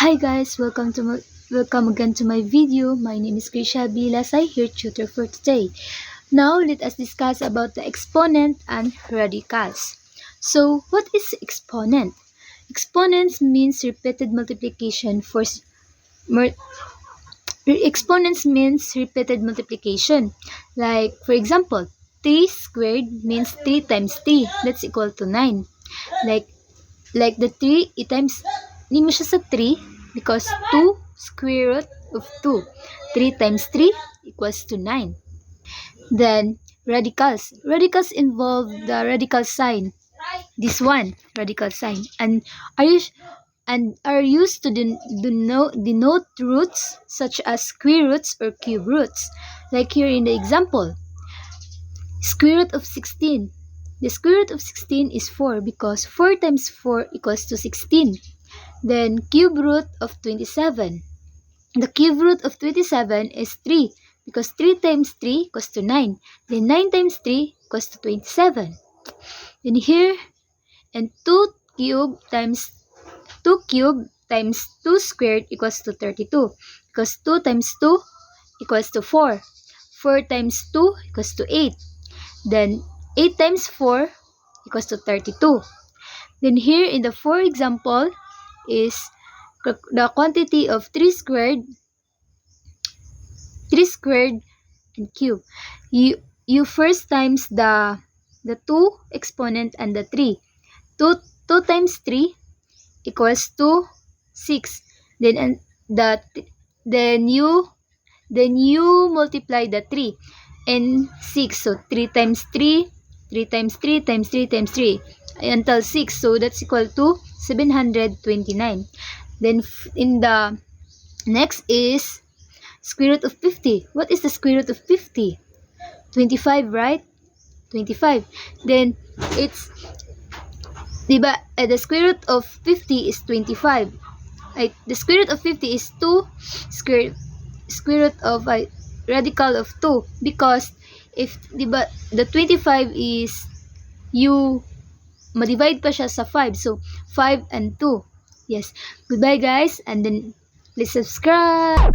Hi guys, welcome again to my video. My name is Grisha Bilasay, here tutor for today. Now let us discuss about the exponent and radicals. So what is exponent? Exponents means repeated multiplication exponents means repeated multiplication. Like for example, 3 squared means 3 times 3, that's equal to 9. Like the 3, hindi mo siya sa 3 because 2 square root of 2. 3 times 3 equals to 9. Then, radicals. Radicals involve the radical sign. This one, radical sign. And are used to denote roots such as square roots or cube roots. Like here in the example, square root of 16. The square root of 16 is 4 because 4 times 4 equals to 16. Then cube root of 27. The cube root of 27 is 3 because 3 times 3 equals to 9. Then 9 times 3 equals to 27. Then here, and 2 cube times 2 squared equals to 32 because 2 times 2 equals to 4. 4 times 2 equals to 8. Then 8 times 4 equals to 32. Then here in the 4 example is the quantity of 3 squared and cube. You first times the 2 exponent and the 3. 2 times 3 equals to 6. Then you multiply the 3 and 6. So 3 times 3, 3 times 3 times 3 times 3 until 6. So that's equal to 729. Then in the next is square root of 50. What is the square root of 50? 25, right? 25. Then it's diba, the square root of 50 is 25. The square root of 50 is 2 square root of radical of 2 because if diba the 25 is you ma-divide pa siya sa 5. So 5 and 2. Yes. Goodbye guys, and then please subscribe.